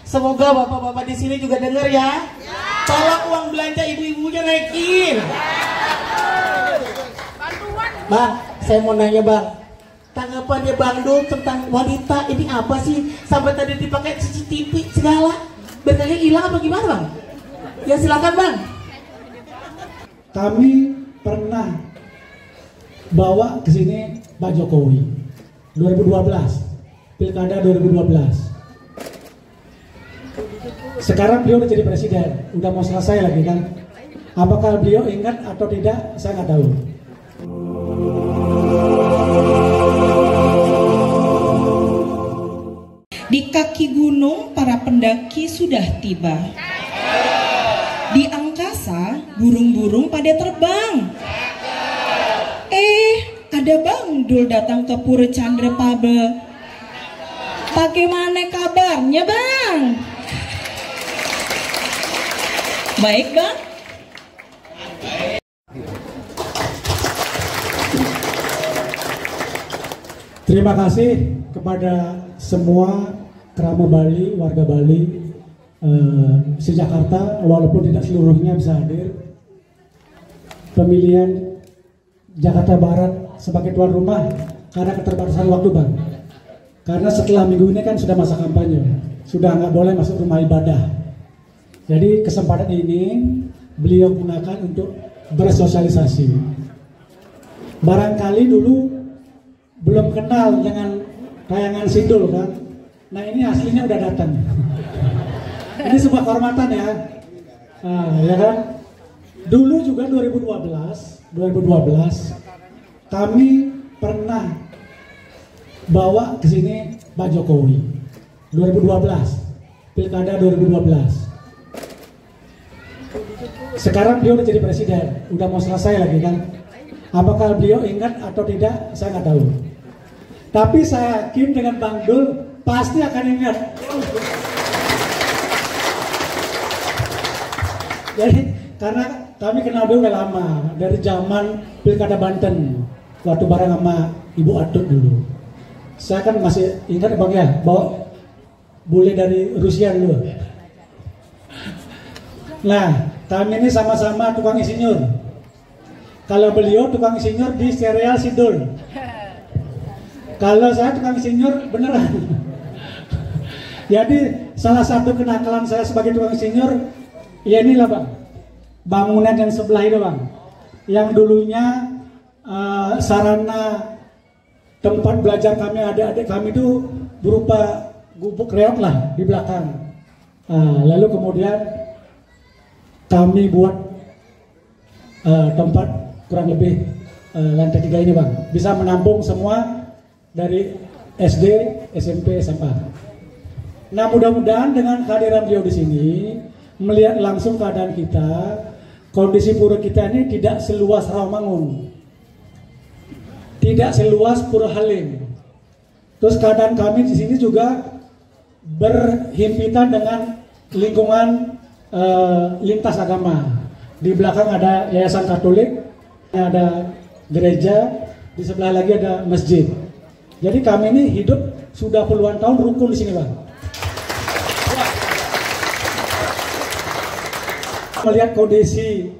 Semoga bapak-bapak di sini juga dengar ya. Tolong uang belanja ibu-ibunya naikin. Bang, saya mau nanya bang, tanggapannya Bang Dul tentang wanita ini apa sih? Sampai tadi dipakai CCTV segala, berkahnya hilang apa gimana bang? Ya silakan bang. Kami pernah bawa ke sini Pak Jokowi 2012, Pilkada 2012. Sekarang beliau udah jadi presiden, udah mau selesai lagi kan? Apakah beliau ingat atau tidak? Saya nggak tahu. Di kaki gunung para pendaki sudah tiba. Di angkasa burung-burung pada terbang. Ada Bang Dul datang ke Pura Candra Pabe. Bagaimana kabarnya Bang? Baik Bang. Terima kasih kepada semua kerama Bali, warga Bali, se-Jakarta, walaupun tidak seluruhnya bisa hadir. Pemilihan Jakarta Barat sebagai tuan rumah karena keterbatasan waktu Bang. Karena setelah minggu ini kan sudah masa kampanye, sudah nggak boleh masuk rumah ibadah. Jadi kesempatan ini beliau gunakan untuk bersosialisasi. Barangkali dulu belum kenal dengan tayangan Sidul kan. Nah ini aslinya udah datang. Ini sebuah kehormatan ya. Ya kan. Dulu juga 2012 kami pernah bawa ke sini Pak Jokowi 2012, Pilkada 2012. Sekarang beliau udah jadi presiden, udah mau selesai lagi kan? Apakah beliau ingat atau tidak? Saya nggak tahu. Tapi saya yakin dengan Bang Dul pasti akan ingat. Jadi karena kami kenal dia udah lama, dari zaman Pilkada Banten, waktu bareng sama Ibu Atut dulu. Saya kan masih ingat Bang ya, bawa bule dari Rusia dulu. Nah, kami ini sama-sama tukang insinyur. Kalau beliau tukang insinyur di serial Sidul. Kalau saya tukang insinyur beneran. Jadi salah satu kenakalan saya sebagai tukang insinyur, ya inilah Bang, bangunan yang sebelah itu Bang, yang dulunya sarana tempat belajar kami, adik-adik kami itu berupa gubuk reot lah di belakang. Lalu kemudian kami buat tempat kurang lebih lantai 3 ini Bang, bisa menampung semua dari SD, SMP, SMA. Nah mudah-mudahan dengan kehadiran beliau di sini, melihat langsung keadaan kita, kondisi pura kita ini tidak seluas Rawamangun, tidak seluas Pura Halim. Terus keadaan kami di sini juga berhimpitan dengan lingkungan lintas agama. Di belakang ada yayasan Katolik, ada gereja, di sebelah lagi ada masjid. Jadi kami ini hidup sudah puluhan tahun rukun di sini Bang. Melihat kondisi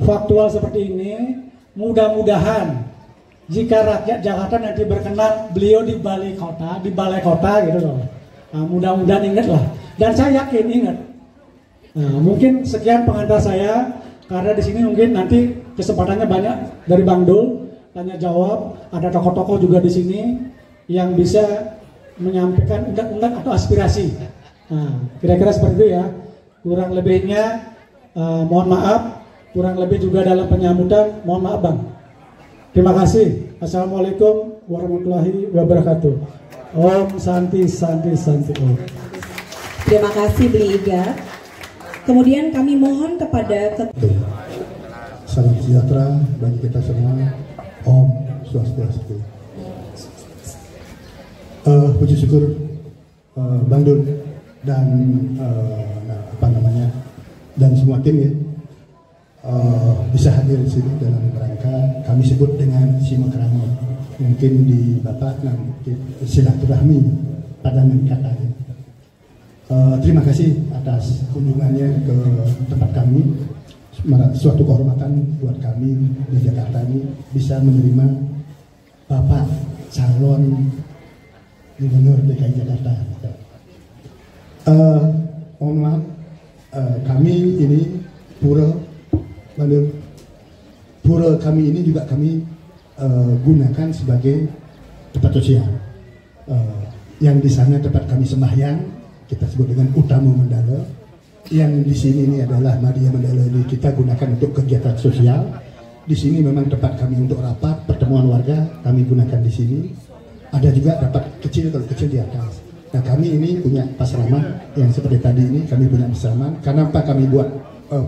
faktual seperti ini, mudah-mudahan jika rakyat Jakarta nanti berkenan beliau di balai kota gitu loh. Nah, mudah-mudahan ingat lah. Dan saya yakin ingat. Nah, mungkin sekian pengantar saya, karena di sini mungkin nanti kesempatannya banyak dari Bang Dul, tanya jawab, ada tokoh-tokoh juga di sini yang bisa menyampaikan ungkat-ungkat atau aspirasi. Nah, kira-kira seperti itu ya. Kurang lebihnya mohon maaf, kurang lebih juga dalam penyambutan mohon maaf Bang. Terima kasih. Assalamualaikum warahmatullahi wabarakatuh. Om Santi Santi Santi Om. Terima kasih Beli Iga. Kemudian kami mohon kepada salam sejahtera bagi kita semua. Om Swastiastu. Puji syukur Bang Dul dan dan semua tim ya bisa hadir di sini dalam rangka kami sebut dengan silaturahmi. Mungkin di Bapak nanti silaturahmi pada kata Terima kasih atas kunjungannya ke tempat kami. Suatu kehormatan buat kami di Jakarta ini bisa menerima Bapak calon Gubernur DKI Jakarta. Mohon maaf, kami ini pura kami ini juga kami gunakan sebagai tempat sosial. Yang di sana tempat kami sembahyang, kita sebut dengan Utama Mandala. Yang di sini ini adalah Madya Mandala, ini kita gunakan untuk kegiatan sosial. Di sini memang tempat kami untuk rapat, pertemuan warga kami gunakan di sini. Ada juga rapat kecil, kalau kecil di atas. Nah, kami ini punya pasraman yang seperti tadi ini, kami punya pasraman. Kenapa kami buat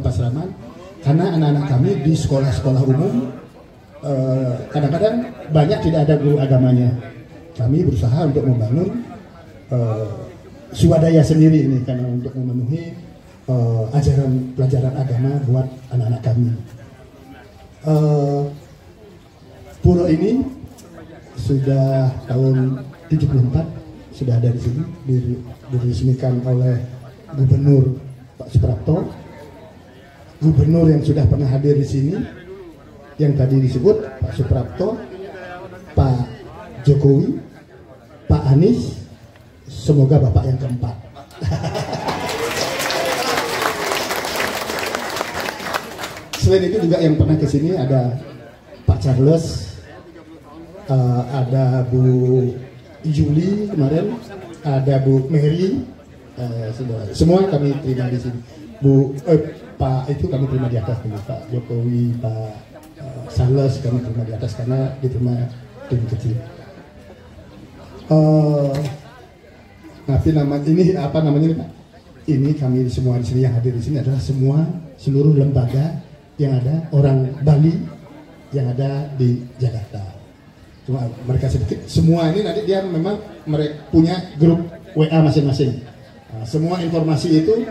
pasraman? Karena anak-anak kami di sekolah-sekolah umum kadang-kadang banyak tidak ada guru agamanya. Kami berusaha untuk membangun swadaya sendiri ini karena untuk memenuhi ajaran pelajaran agama buat anak-anak kami. Pura ini sudah tahun 74 sudah ada di sini, diresmikan oleh Gubernur Pak Suprapto. Gubernur yang sudah pernah hadir di sini, yang tadi disebut Pak Suprapto, Pak Jokowi, Pak Anies, semoga Bapak yang keempat. Selain itu juga yang pernah ke sini ada Pak Charles, ada Bu Juli kemarin, ada Bu Mary, semua kami terima di sini. Pak itu kami terima di atas, Pak Jokowi, Pak Charles kami terima di atas karena diterima tim kecil. Tapi ini apa namanya Pak? Ini kami semua di sini yang hadir di sini adalah seluruh lembaga yang ada orang Bali yang ada di Jakarta. Cuma mereka sedikit. Semua ini nanti dia memang mereka punya grup WA masing-masing. Nah, semua informasi itu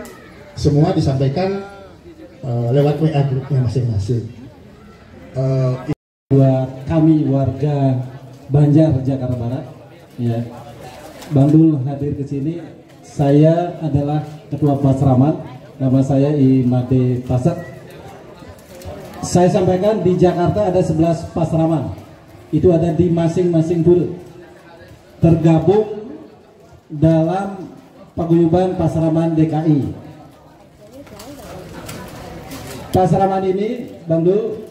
semua disampaikan lewat WA grupnya masing-masing. Buat kami warga Banjar Jakarta Barat, ya, Bang Dul hadir ke sini. Saya adalah Ketua Pasraman, nama saya Imade Pasak. Saya sampaikan di Jakarta ada 11 pasraman. Itu ada di masing-masing pura. Tergabung dalam paguyuban Pasraman DKI. Pasraman ini, Bang Dul,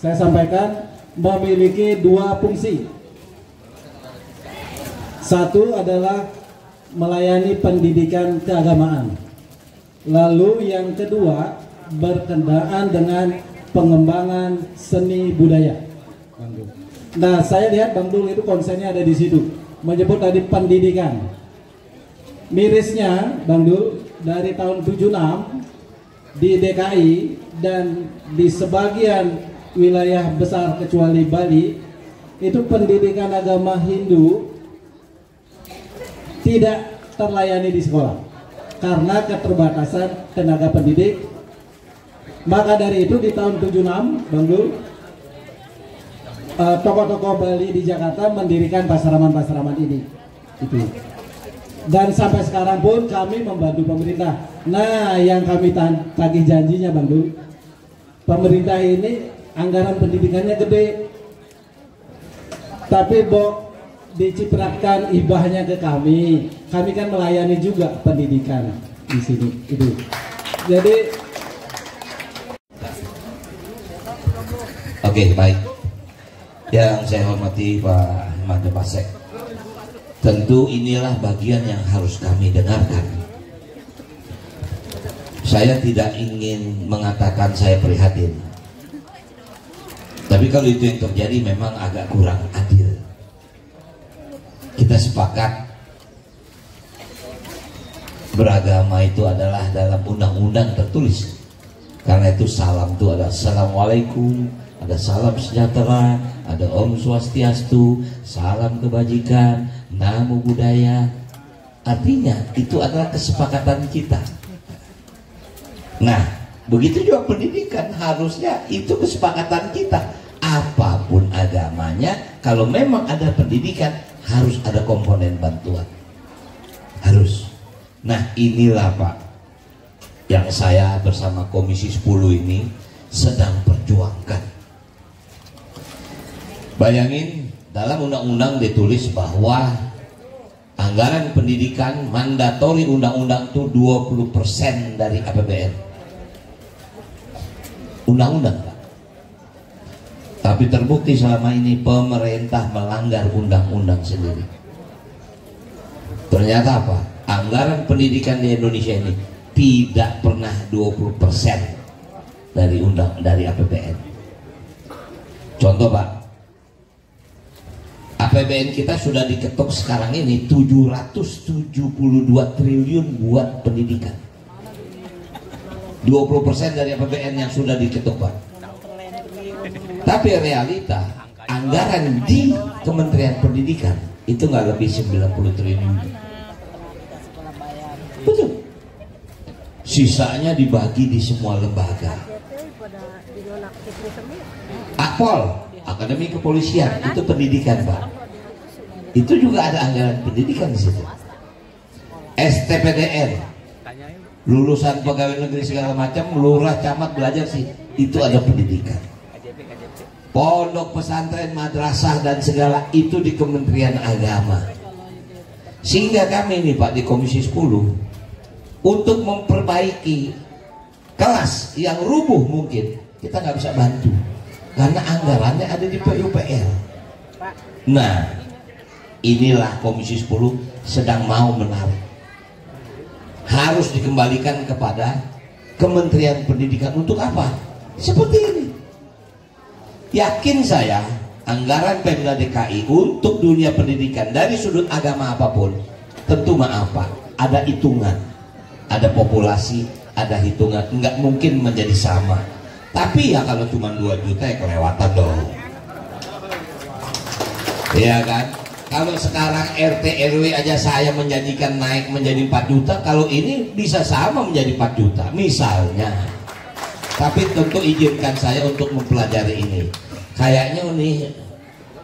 saya sampaikan memiliki dua fungsi. Satu adalah melayani pendidikan keagamaan. Lalu yang kedua berkenaan dengan pengembangan seni budaya. Nah, saya lihat Bang Dul itu konsennya ada di situ, menyebut tadi pendidikan. Mirisnya Bang Dul, dari tahun 76 di DKI dan di sebagian wilayah besar kecuali Bali, itu pendidikan agama Hindu tidak terlayani di sekolah karena keterbatasan tenaga pendidik. Maka dari itu di tahun 76 Bang Dul, tokoh-tokoh Bali di Jakarta mendirikan pasraman-pasraman ini. Itu. Dan sampai sekarang pun kami membantu pemerintah. Nah, yang kami tagih janjinya Bang Dul, pemerintah ini anggaran pendidikannya gede, tapi dicipratkan hibahnya ke kami. Kami kan melayani juga pendidikan di sini. Itu. Jadi oke, baik. Yang saya hormati Pak Made Pasek, tentu inilah bagian yang harus kami dengarkan. Saya tidak ingin mengatakan saya prihatin, tapi kalau itu yang terjadi memang agak kurang adil. Kita sepakat beragama itu adalah dalam undang-undang tertulis. Karena itu salam itu ada assalamualaikum, ada salam sejahtera, ada Om Swastiastu, salam kebajikan, namo buddhaya. Artinya itu adalah kesepakatan kita. Nah, begitu juga pendidikan, harusnya itu kesepakatan kita. Apapun agamanya, kalau memang ada pendidikan harus ada komponen bantuan. Harus. Nah inilah Pak yang saya bersama Komisi 10 ini sedang perjuangkan. Bayangin, dalam undang-undang ditulis bahwa anggaran pendidikan mandatori undang-undang itu 20% dari APBN. Undang-undang Pak. Tapi terbukti selama ini pemerintah melanggar undang-undang sendiri. Ternyata apa? Anggaran pendidikan di Indonesia ini tidak pernah 20% dari APBN. Contoh Pak, APBN kita sudah diketok sekarang ini 772 triliun buat pendidikan. 20% dari APBN yang sudah diketok Pak. Tapi realita anggaran di Kementerian Pendidikan itu nggak lebih 90 triliun. Betul. Sisanya dibagi di semua lembaga. Akpol, Akademi Kepolisian, itu pendidikan Pak. Itu juga ada anggaran pendidikan di situ. STPDN, lulusan pegawai negeri segala macam, lurah, camat belajar sih, itu ada pendidikan. Pondok pesantren, madrasah dan segala itu di Kementerian Agama. Sehingga kami nih Pak di Komisi 10 untuk memperbaiki kelas yang rubuh mungkin kita nggak bisa bantu karena anggarannya ada di PUPR. Nah, inilah Komisi 10 sedang mau menarik. Harus dikembalikan kepada Kementerian Pendidikan untuk apa? Seperti ini. Yakin saya anggaran Pemda DKI untuk dunia pendidikan dari sudut agama apapun tentu maaf Pak, ada hitungan, ada populasi, ada hitungan, nggak mungkin menjadi sama. Tapi ya kalau cuma 2 juta ya kelewatan dong. Iya kan? Kalau sekarang RT RW aja saya menjanjikan naik menjadi 4 juta, kalau ini bisa sama menjadi 4 juta misalnya. Tapi tentu izinkan saya untuk mempelajari ini. Kayaknya nih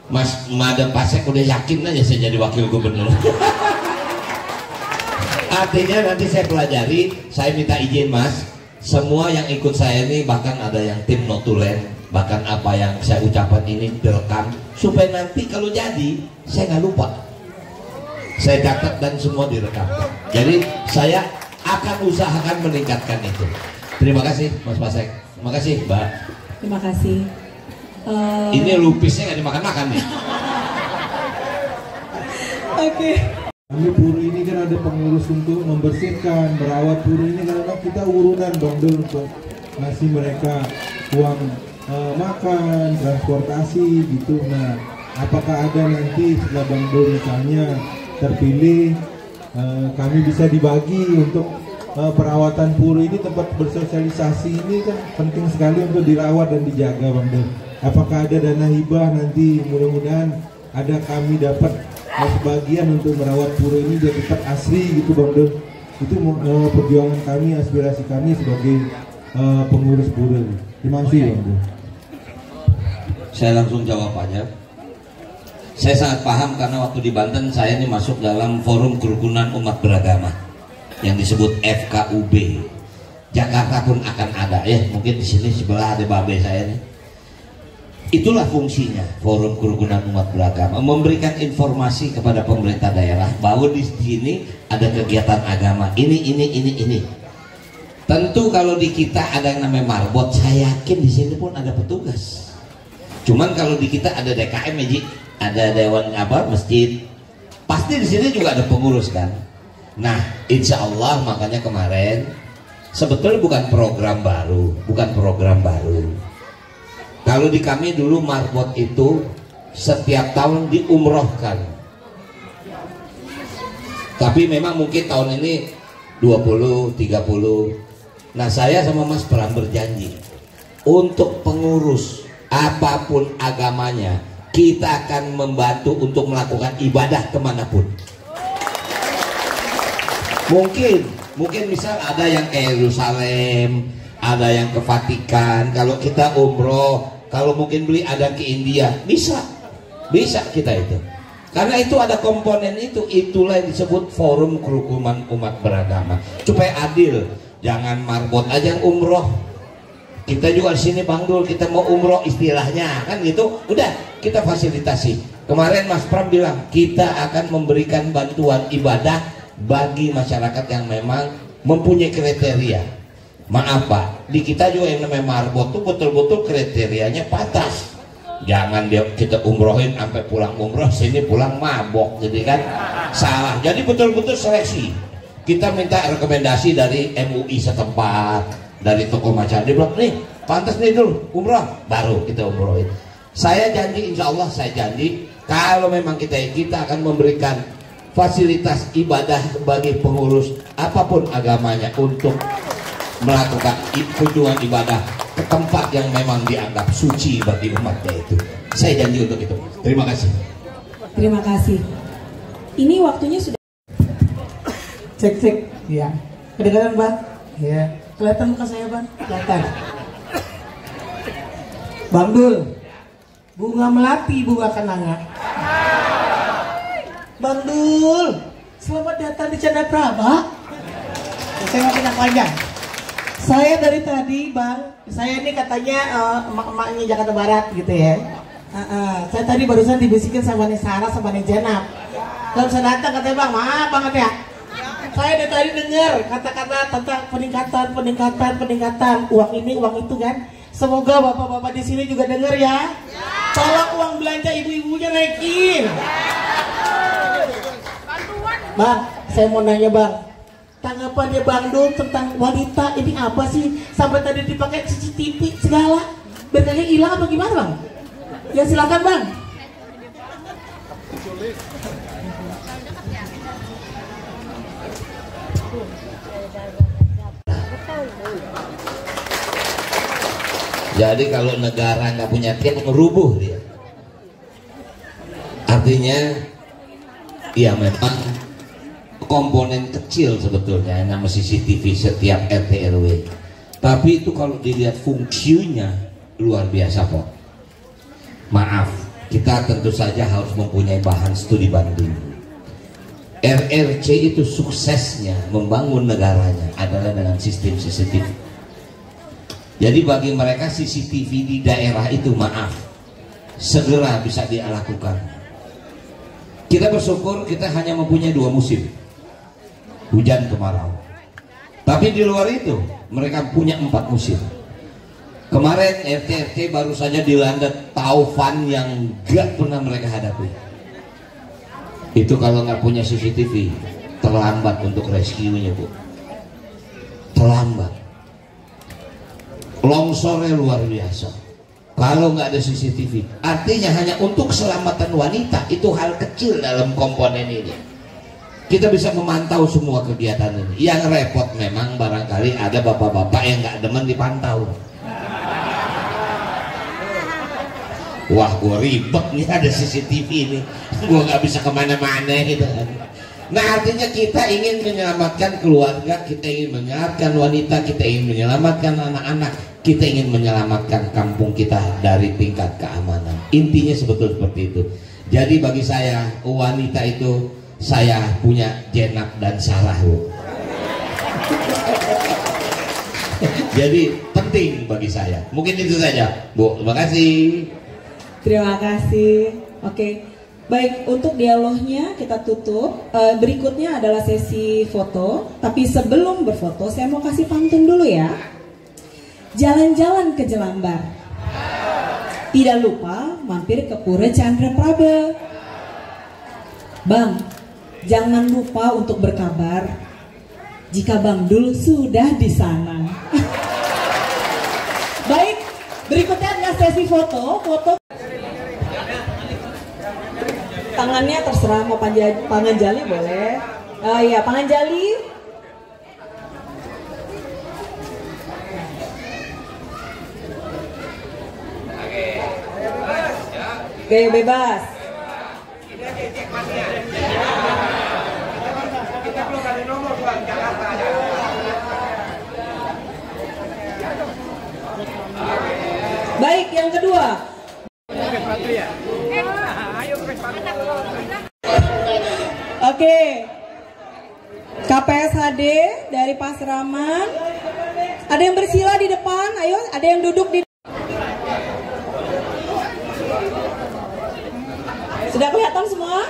Mas Madam Pasek udah yakin aja saya jadi wakil gubernur. Artinya nanti saya pelajari, saya minta izin Mas, semua yang ikut saya ini, bahkan ada yang tim notulen, bahkan apa yang saya ucapkan ini direkam, supaya nanti kalau jadi saya nggak lupa, saya catat dan semua direkam. Jadi saya akan usahakan meningkatkan itu. Terima kasih Mas Pasek, terima kasih Mbak. Terima kasih. Ini lupisnya nggak dimakan-makan nih. Oke. Kami puru ini kan ada pengurus untuk membersihkan, merawat puru ini karena kita urunan Bang Dul untuk ngasih mereka uang makan, transportasi gitu. Nah, apakah ada nanti setelah Bang Dul misalnya terpilih, kami bisa dibagi untuk perawatan puru ini, tempat bersosialisasi ini kan penting sekali untuk dirawat dan dijaga Bang Dul. Apakah ada dana hibah nanti, mudah-mudahan ada kami dapat sebagian untuk merawat pura ini biar tetap asri gitu Bang Dul. Itu perjuangan kami, aspirasi kami sebagai pengurus pura. Terima kasih Bang Dul. Saya langsung jawab aja. Saya sangat paham karena waktu di Banten saya ini masuk dalam forum kerukunan umat beragama yang disebut FKUB. Jakarta pun akan ada ya, mungkin di sini sebelah ada babe saya nih. Itulah fungsinya forum kerukunan umat beragama, memberikan informasi kepada pemerintah daerah bahwa di sini ada kegiatan agama ini. Tentu kalau di kita ada yang namanya marbot, saya yakin di sini pun ada petugas. Cuman kalau di kita ada DKM ya, ada dewan masjid, pasti di sini juga ada pengurus kan. Nah, insya Allah makanya kemarin sebetulnya bukan program baru. Kalau di kami dulu marbot itu setiap tahun diumrohkan. Tapi memang mungkin tahun ini 20, 30. Nah saya sama Mas Pram berjanji untuk pengurus apapun agamanya, kita akan membantu untuk melakukan ibadah kemanapun. Mungkin misal ada yang ke Yerusalem, ada yang ke Vatikan. Kalau kita umroh, kalau mungkin beli ada ke India, bisa kita itu. Karena itu ada komponen itu, itulah yang disebut forum kerukunan umat beragama. Supaya adil, jangan marbot aja yang umroh. Kita juga di sini Bang Dul, kita mau umroh istilahnya kan gitu. Udah kita fasilitasi. Kemarin Mas Pram bilang kita akan memberikan bantuan ibadah bagi masyarakat yang memang mempunyai kriteria. Maaf Pak, di kita juga yang namanya marbot tuh betul-betul kriterianya patas. Jangan kita umrohin sampai pulang umroh sini pulang mabok, jadi kan salah. Jadi betul-betul seleksi. Kita minta rekomendasi dari MUI setempat, dari toko macam. Dia bilang nih pantas nih dulu umroh, baru kita umrohin. Saya janji, insya Allah saya janji, kalau memang kita akan memberikan fasilitas ibadah bagi pengurus apapun agamanya untuk melakukan kunjungan ibadah ke tempat yang memang dianggap suci bagi umatnya itu. Saya janji untuk itu. Terima kasih. Terima kasih. Ini waktunya sudah. Cek, ya. Kedengaran Bang? Ya. Kelihatan muka saya Bang? Kelihatan. Bang Dul, bunga melati, bunga kenanga. Bang Dul, selamat datang di Chandra Praba. Saya mau pindah panjang. Saya dari tadi Bang, saya ini katanya emak-emaknya Jakarta Barat gitu ya. Saya tadi barusan dibisikin sama nih Sarah sama nih Jenab. Gak bisa datang katanya Bang, maaf banget ya. Saya dari tadi dengar kata-kata tentang peningkatan uang ini uang itu kan. Semoga bapak-bapak di sini juga dengar ya. Tolong uang belanja ibu-ibunya naikin. Bang, saya mau nanya Bang. Tanggapannya Bang Dul tentang wanita ini apa sih? Sampai tadi dipakai CCTV segala. Berkali hilang apa gimana Bang? Ya silakan Bang. Jadi kalau negara nggak punya tiang ngerubuh dia. Artinya, ya memang komponen kecil sebetulnya nama CCTV setiap RT RW. Tapi itu kalau dilihat fungsinya luar biasa kok. Maaf, kita tentu saja harus mempunyai bahan studi banding. RRC itu suksesnya membangun negaranya adalah dengan sistem CCTV. Jadi bagi mereka CCTV di daerah itu maaf, segera bisa dilakukan. Kita bersyukur kita hanya mempunyai 2 musim, hujan kemarau. Tapi di luar itu mereka punya 4 musim. Kemarin RT baru saja dilanda taufan yang gak pernah mereka hadapi. Itu kalau nggak punya CCTV terlambat untuk rescue-nya Bu, terlambat. Longsornya luar biasa. Kalau nggak ada CCTV, artinya hanya untuk keselamatan wanita itu hal kecil dalam komponen ini. Kita bisa memantau semua kegiatan ini. Yang repot memang barangkali ada bapak-bapak yang nggak demen dipantau. Wah, gue ribet nih ada CCTV ini, gue nggak bisa kemana-mana gitu kan. Nah artinya kita ingin menyelamatkan keluarga, kita ingin menyelamatkan wanita, kita ingin menyelamatkan anak-anak, kita ingin menyelamatkan kampung kita dari tingkat keamanan. Intinya sebetulnya seperti itu. Jadi bagi saya wanita itu saya punya Jenab dan Sarah Bu. Jadi penting bagi saya. Mungkin itu saja Bu, terima kasih. Terima kasih. Oke, baik, untuk dialognya kita tutup. Berikutnya adalah sesi foto. Tapi sebelum berfoto, saya mau kasih pantun dulu ya. Jalan-jalan ke Jelambar, tidak lupa mampir ke Pura Chandra Praba. Bang, jangan lupa untuk berkabar jika Bang Dul sudah di sana. Baik, berikutnya adalah sesi foto. Tangannya terserah mau pangan jali boleh. Iya, pangan jali. Oke, bebas. Baik, yang kedua. dari Pasraman. Ada yang bersila di depan, ayo. Ada yang duduk di. Sudah kelihatan semua?